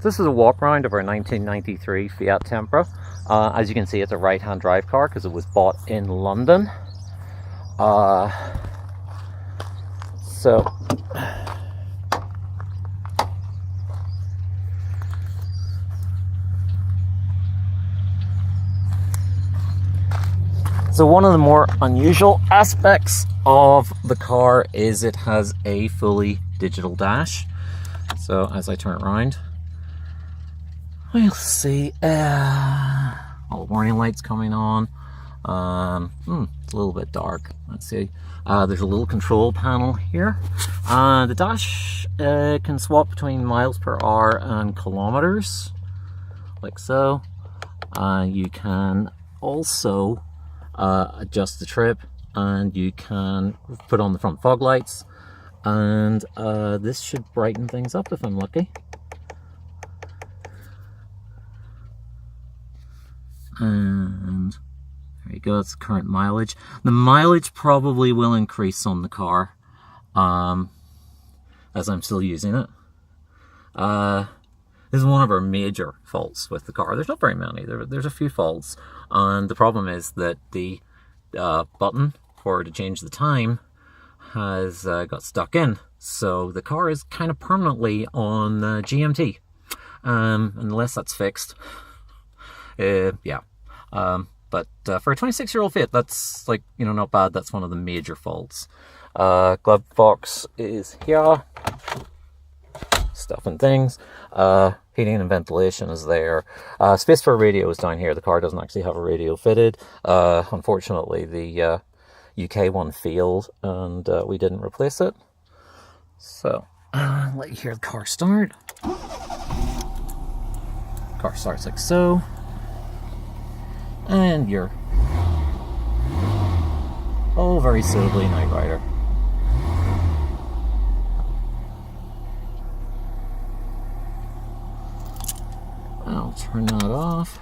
This is a walk around of our 1993 Fiat Tempra. As you can see, it's a right-hand drive car because it was bought in London. So one of the more unusual aspects of the car is it has a fully digital dash. So as I turn it around, we'll see all the warning lights coming on. It's a little bit dark. Let's see. There's a little control panel here. The dash can swap between miles per hour and kilometers, like so. You can also adjust the trip, and you can put on the front fog lights, and this should brighten things up if I'm lucky. And there you go, that's the current mileage. The mileage probably will increase on the car as I'm still using it. This is one of our major faults with the car. There's not very many, there's a few faults, and the problem is that the button to change the time has got stuck in, so the car is kind of permanently on GMT, unless that's fixed. But for a 26-year-old Fiat, that's, like, you know, not bad. That's one of the major faults. Glove box is here. Stuff and things. Heating and ventilation is there. Space for a radio is down here. The car doesn't actually have a radio fitted. Unfortunately, the UK one failed, and we didn't replace it. So, let you hear the car start. Car starts like so. And you're very suitably Night Rider. I'll turn that off.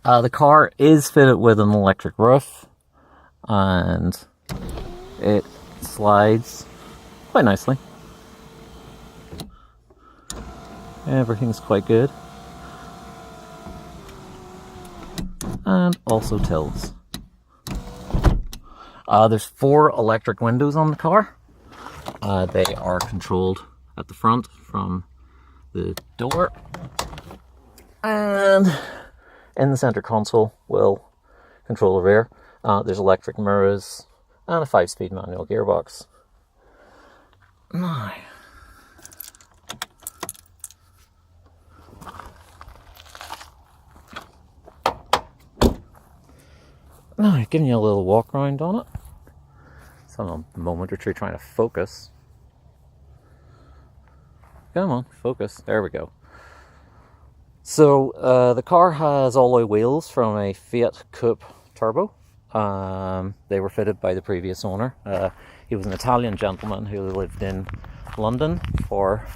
The car is fitted with an electric roof, and it slides quite nicely. Everything's quite good. And also tilts. There's 4 electric windows on the car. They are controlled at the front from the door. And in the center console will control the rear. There's electric mirrors and a 5-speed manual gearbox. Now, giving you a little walk around on it. So a moment or two trying to focus. Come on, focus. There we go. So the car has alloy wheels from a Fiat Coupe Turbo. They were fitted by the previous owner. He was an Italian gentleman who lived in London for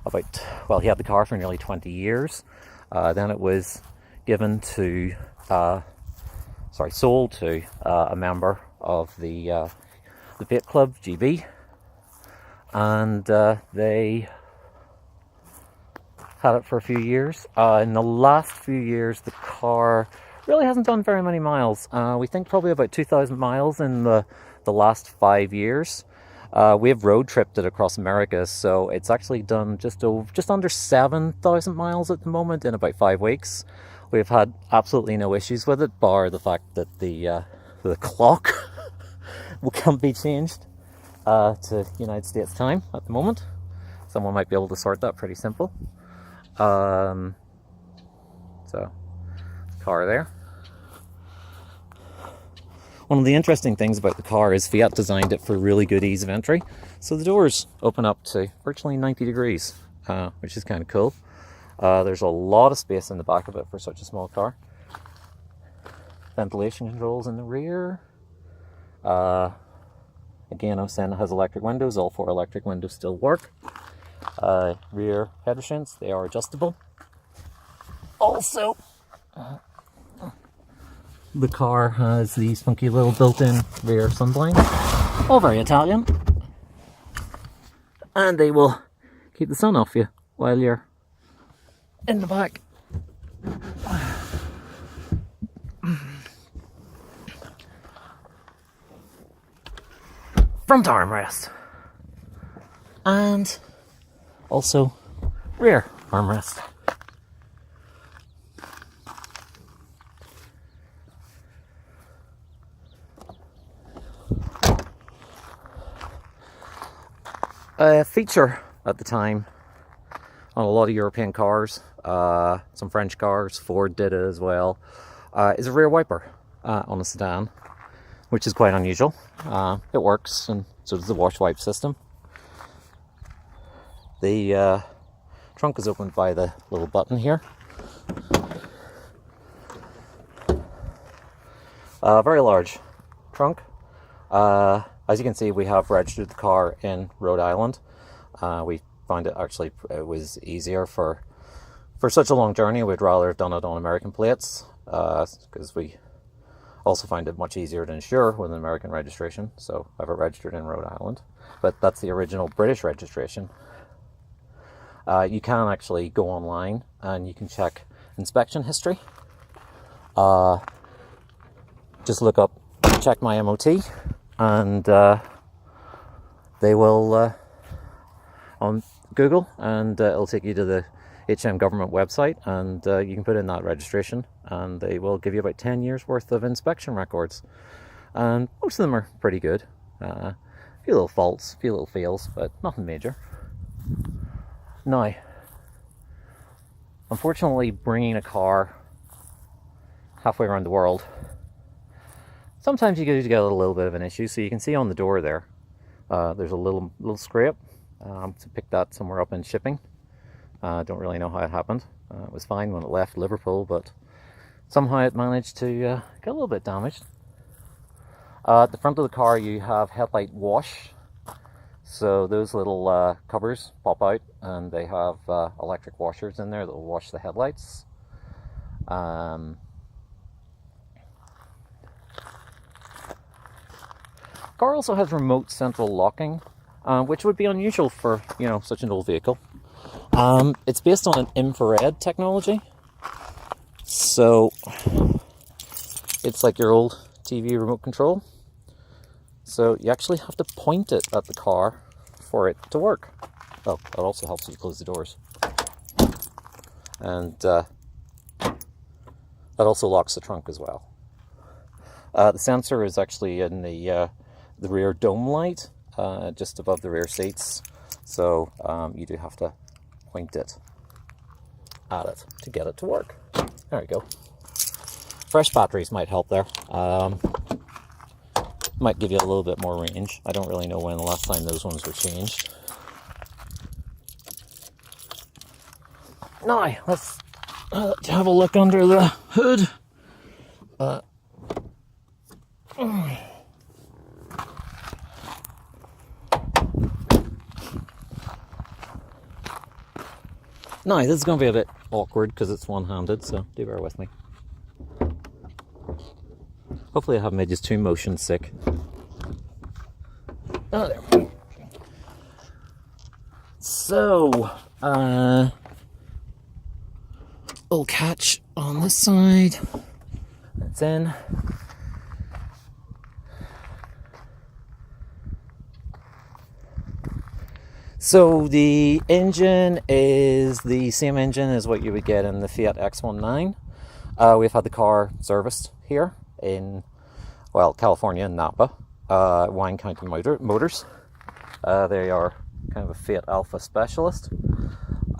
he had the car for nearly 20 years. Then it was given to sold to a member of the Fiat Club, GB, and they had it for a few years. In the last few years, the car really hasn't done very many miles. We think probably about 2,000 miles in the last 5 years. We have road tripped it across America, so it's actually done just under 7,000 miles at the moment in about 5 weeks. We've had absolutely no issues with it, bar the fact that the clock can't be changed to United States time at the moment. Someone might be able to sort that pretty simple. So, car there. One of the interesting things about the car is Fiat designed it for really good ease of entry. So the doors open up to virtually 90 degrees, which is kind of cool. There's a lot of space in the back of it for such a small car. Ventilation controls in the rear. Again, I was saying it has electric windows. All 4 electric windows still work. Rear head restraints, they are adjustable. Also, the car has these funky little built-in rear sun blinds. All very Italian. and they will keep the sun off you while you're in the back. Front armrest, and also rear armrest. A feature at the time on a lot of European cars, some French cars, Ford did it as well, is a rear wiper on a sedan, which is quite unusual. It works, and so does the wash wipe system. The trunk is opened by the little button here. Very large trunk. As you can see, we have registered the car in Rhode Island. We found it was easier for such a long journey. We'd rather have done it on American plates, because we also find it much easier to insure with an American registration. So I have it registered in Rhode Island, but that's the original British registration. You can actually go online and you can check inspection history. Just look up "check my MOT" and they will on Google, and it'll take you to the HM government website, and you can put in that registration, and they will give you about 10 years worth of inspection records, and most of them are pretty good. A few little faults, a few little fails, but nothing major. Now, unfortunately, bringing a car halfway around the world, sometimes you get a little bit of an issue. So you can see on the door there, there's a little scrape. To pick that somewhere up in shipping. Don't really know how it happened. It was fine when it left Liverpool, but somehow it managed to get a little bit damaged. At the front of the car you have headlight wash. So those little covers pop out, and they have electric washers in there that will wash the headlights. Car also has remote central locking, which would be unusual for, such an old vehicle. It's based on an infrared technology, so it's like your old TV remote control. So you actually have to point it at the car for it to work. Oh, that also helps you close the doors, and that also locks the trunk as well. The sensor is actually in the rear dome light, just above the rear seats, so you do have to point it at it to get it to work. There we go. Fresh batteries might help there. Might give you a little bit more range. I don't really know when the last time those ones were changed. Now, let's have a look under the hood. Now, this is going to be a bit awkward because it's one-handed, so do bear with me. Hopefully I haven't made you too motion sick. Oh, there we go. So, little catch on this side. That's in. So the engine is the same engine as what you would get in the Fiat X19. We've had the car serviced here in, California and Napa, Wine County Motors. They are kind of a Fiat Alpha specialist.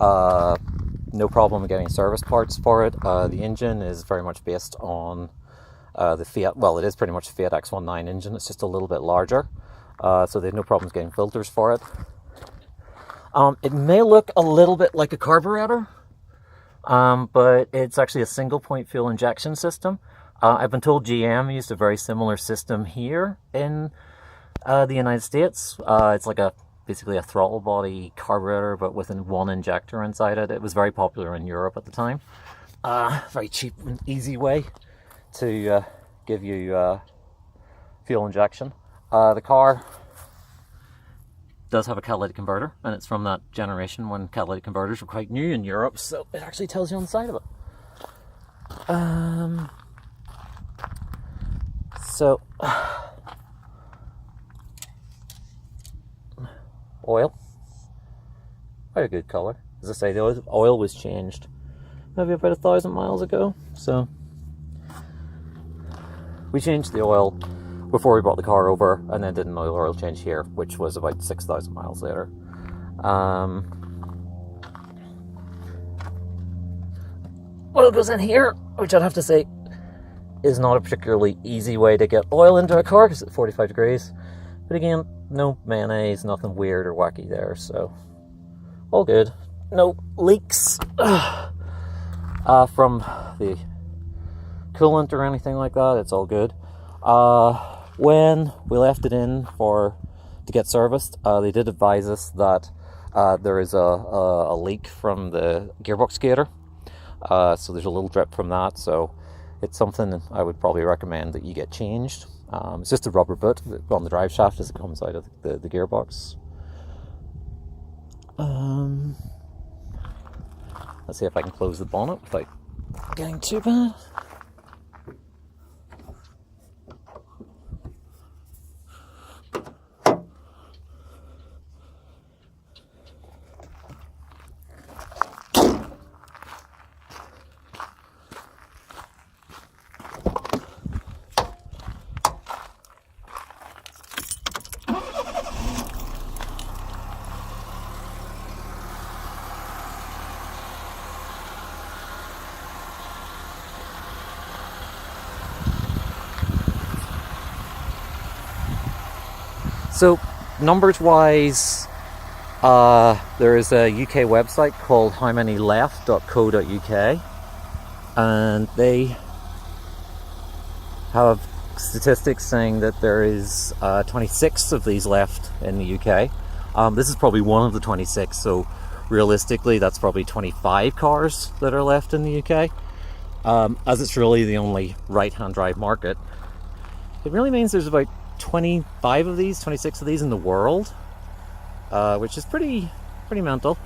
No problem getting service parts for it. The engine is very much based on the Fiat, it is pretty much a Fiat X19 engine. It's just a little bit larger. So they have no problems getting filters for it. It may look a little bit like a carburetor, but it's actually a single point fuel injection system. I've been told GM used a very similar system here in the United States. It's like basically a throttle body carburetor, but with one injector inside it. It was very popular in Europe at the time. Very cheap and easy way to give you fuel injection. The car does have a catalytic converter, and it's from that generation when catalytic converters were quite new in Europe, so it actually tells you on the side of it. So oil, quite a good color. As I say, the oil was changed maybe about 1,000 miles ago, so we changed the oil before we brought the car over, and then did an oil change here, which was about 6,000 miles later. Oil goes in here, which I'd have to say is not a particularly easy way to get oil into a car because it's 45 degrees. But again, no mayonnaise, nothing weird or wacky there, so all good. No leaks from the coolant or anything like that. It's all good. When we left it in to get serviced, they did advise us that there is a leak from the gearbox gator. So there's a little drip from that, so it's something I would probably recommend that you get changed. It's just a rubber boot on the drive shaft as it comes out of the gearbox. Let's see if I can close the bonnet without getting too bad. So, numbers-wise, there is a UK website called howmanyleft.co.uk, and they have statistics saying that there is 26 of these left in the UK. This is probably one of the 26, so realistically that's probably 25 cars that are left in the UK. As it's really the only right-hand drive market, it really means there's about 25 of these, 26 of these in the world, which is pretty mental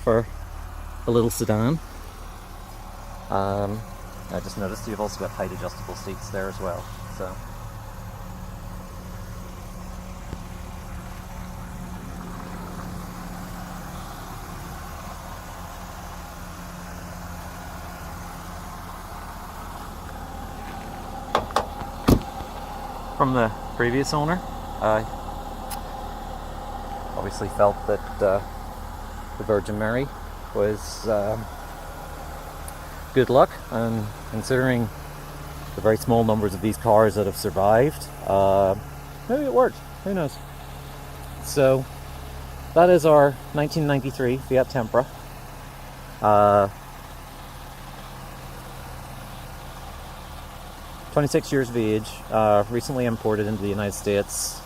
for a little sedan. I just noticed you've also got height adjustable seats there as well, so from the previous owner, I obviously felt that the Virgin Mary was good luck, and considering the very small numbers of these cars that have survived, maybe it worked, who knows. So that is our 1993 Fiat Tempra. 26 years of age, recently imported into the United States,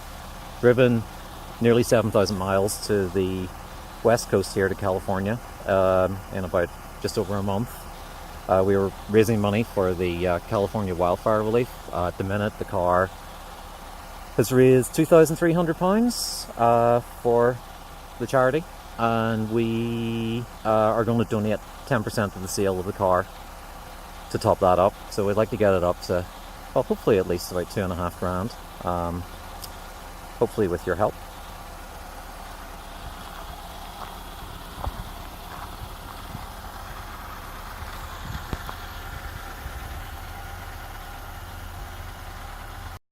driven nearly 7,000 miles to the west coast here to California in about just over a month. We were raising money for the California wildfire relief. At the minute, the car has raised £2,300 for the charity, and we are going to donate 10% of the sale of the car to top that up. So we'd like to get it up to, well, hopefully at least about £2,500. Hopefully with your help.